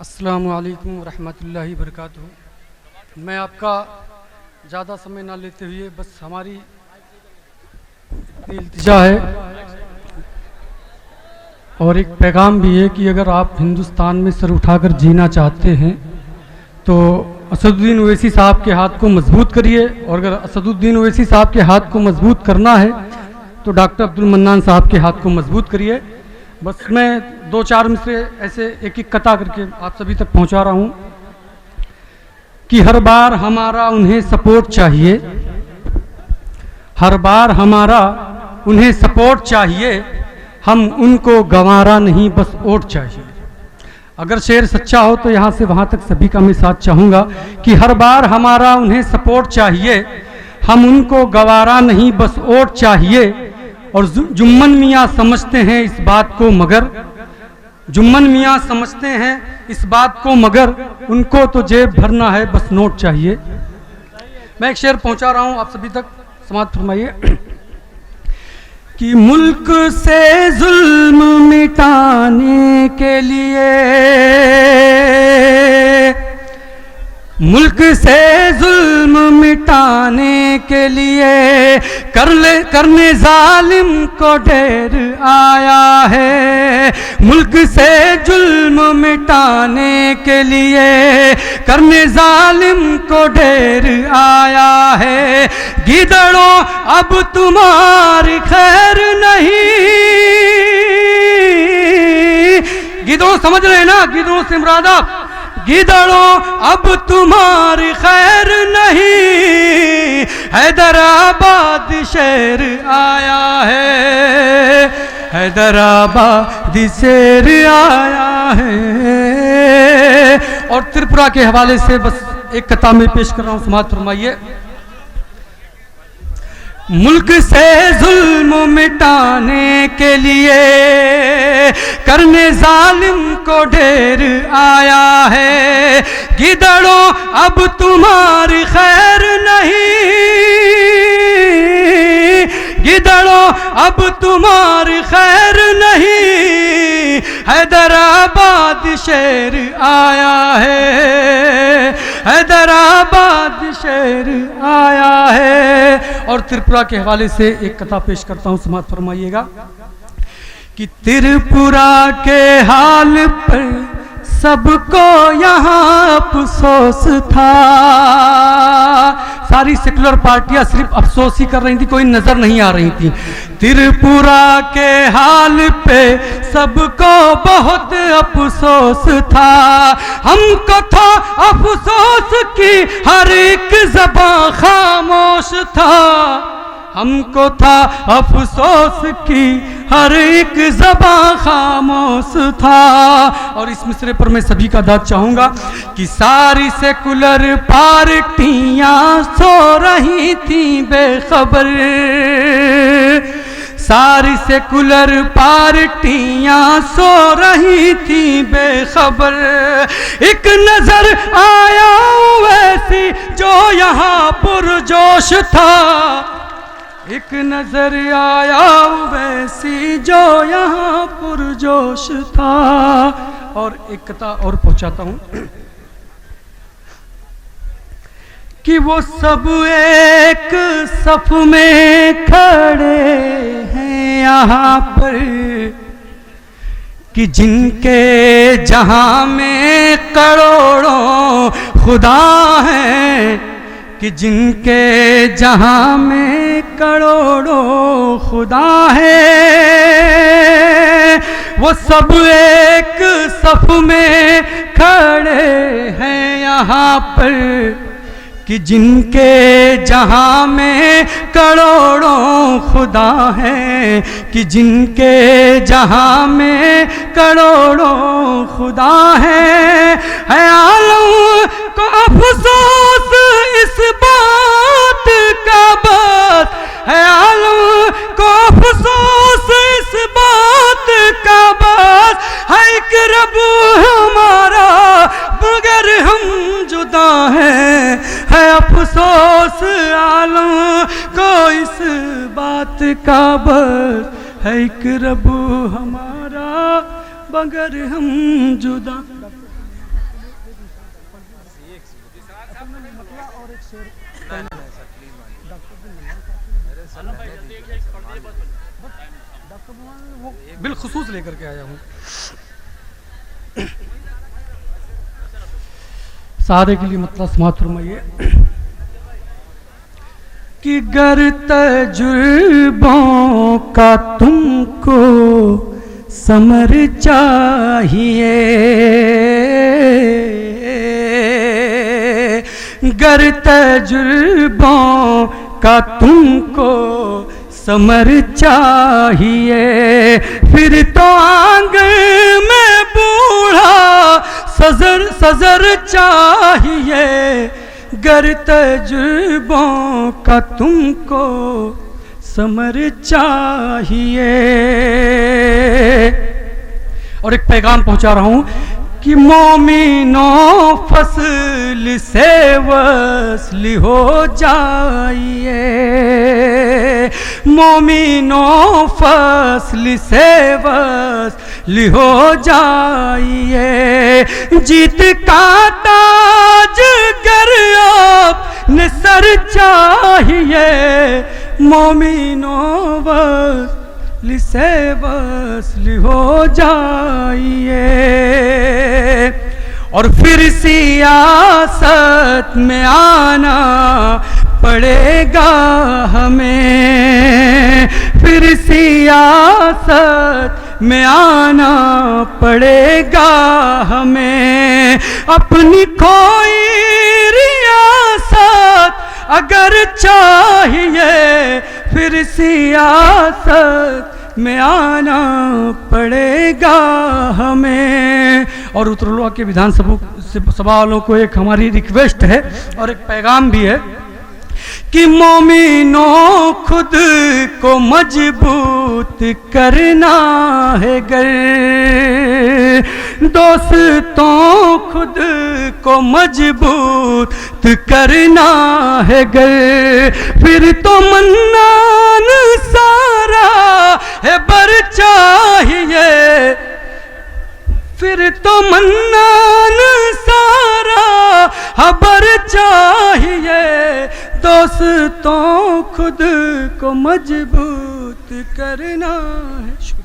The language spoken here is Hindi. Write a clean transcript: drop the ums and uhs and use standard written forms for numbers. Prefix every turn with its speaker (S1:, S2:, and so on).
S1: अस्सलामु अलैकुम रहमतुल्लाहि बरकातुहू। मैं आपका ज़्यादा समय ना लेते हुए बस हमारी इतनी इल्तिजा है और एक पैगाम भी है कि अगर आप हिंदुस्तान में सर उठाकर जीना चाहते हैं तो असदुद्दीन ओवैसी साहब के हाथ को मजबूत करिए, और अगर असदुद्दीन ओवैसी साहब के हाथ को मजबूत करना है तो डॉक्टर अब्दुल मन्नान साहब के हाथ को मजबूत करिए। बस मैं दो चार मिसरे ऐसे एक एक कथा करके आप सभी तक पहुंचा रहा हूं कि हर बार हमारा उन्हें सपोर्ट चाहिए, हर बार हमारा उन्हें सपोर्ट चाहिए, हम उनको गंवारा नहीं बस वोट चाहिए। अगर शेर सच्चा हो तो यहाँ से वहाँ तक सभी का मैं साथ चाहूँगा कि हर बार हमारा उन्हें सपोर्ट चाहिए, हम उनको गंवारा नहीं बस वोट चाहिए। और जुम्मन मियाँ समझते हैं इस बात को मगर, जुम्मन मियाँ समझते हैं इस बात को मगर, उनको तो जेब भरना है बस नोट चाहिए। मैं एक शेर पहुंचा रहा हूं आप सभी तक, समाप्त फरमाइए कि मुल्क से जुल्म मिटाने के लिए, मुल्क से जुल्म मिटाने के लिए करने जालिम को ढेर आया है। मुल्क से जुल्म मिटाने के लिए करने जालिम को ढेर आया है। गिदड़ों अब तुम्हारी खैर नहीं, गिदड़ों समझ रहे हैं ना, गिदड़ों से मुराद आप, गिदड़ों अब तुम्हारी खैर नहीं, हैदराबाद शेर आया है, हैदराबाद शेर आया है। और त्रिपुरा के हवाले से बस एक कथा में पेश कर रहा हूं, समाप्त फरमाइए। मुल्क से जुल्म मिटाने के लिए करने जालिम को ढेर आया है। गिदड़ों अब तुम्हारी खैर नहीं, गिदड़ों अब तुम्हारी खैर नहीं, हैदराबाद शेर आया है, हैदराबाद शेर आया है। और त्रिपुरा के हवाले से एक कथा पेश करता हूं, समाप्त फरमाइएगा कि त्रिपुरा के हाल पर सबको यहाँ अफसोस था। सारी सेकुलर पार्टियां सिर्फ अफसोस ही कर रही थी, कोई नजर नहीं आ रही थी। त्रिपुरा के हाल पे सबको बहुत अफसोस था, हमको था अफसोस की हर एक ज़बां खामोश था, हमको था अफसोस की हर एक ज़बां खामोश था। और इस मिसरे पर मैं सभी का दाद चाहूँगा कि सारी सेकुलर पार्टियाँ सो रही थी बेखबर, सारी सेकुलर पार्टियाँ सो रही थी बेखबर। एक नजर आया वैसी जो यहाँ पुरजोश था, एक नजर आया वैसी जो यहाँ पुरजोश था। और एक कथा और पहुंचाता हूं कि वो सब एक सफ में खड़े हैं यहाँ पर, कि जिनके जहां में करोड़ों खुदा हैं, कि जिनके जहां में करोड़ों खुदा है, वो सब एक सफ में खड़े हैं यहाँ पर, कि जिनके जहां में करोड़ों खुदा हैं, कि जिनके जहां में करोड़ों खुदा हैं। है आलम को अफसोस इस बात का बस, है आलम को अफसोस इस बात का बस, है एक रब हमारा मगर हम जुदा हैं। है अफसोस आलम को इस बात का बस, है एक रब हमारा मगर हम जुदा। एक शेर डॉक्टर वो बिलखुसूस लेकर के आया हूँ। सादे के लिए मतलब समात फरमाइए कि गर तजुर्बों का तुमको समर चाहिए, गर तजुर्बों का तुमको समर चाहिए, फिर तो आंगन में बूढ़ा सजर चाहिए, गर तजुर्बों का तुमको समर चाहिए। और एक पैगाम पहुंचा रहा हूं कि मोमिनों फसल से वस्ल हो जाइए, मोमिनों फसल से वस्ल हो जाइए, जीत का ताज गर अपने सर चाहिए, मोमिनों वस्ल से वस्ल हो जाइए। और फिर सियासत में आना पड़ेगा हमें, फिर सियासत में आना पड़ेगा हमें, अपनी कोई रियासत अगर चाहिए, फिर सियासत में आना पड़ेगा हमें। और उत्तरलोआ के विधानसभा वालों को एक हमारी रिक्वेस्ट है और एक पैगाम भी है कि मोमिनों खुद को मजबूत करना है गर, दोस्तों खुद को मजबूत करना है गर, फिर तो मन्नान सारा है बर चाहिए, फिर तो मन्नान सारा खबर चाहिए, दोस्तों खुद को मजबूत करना है।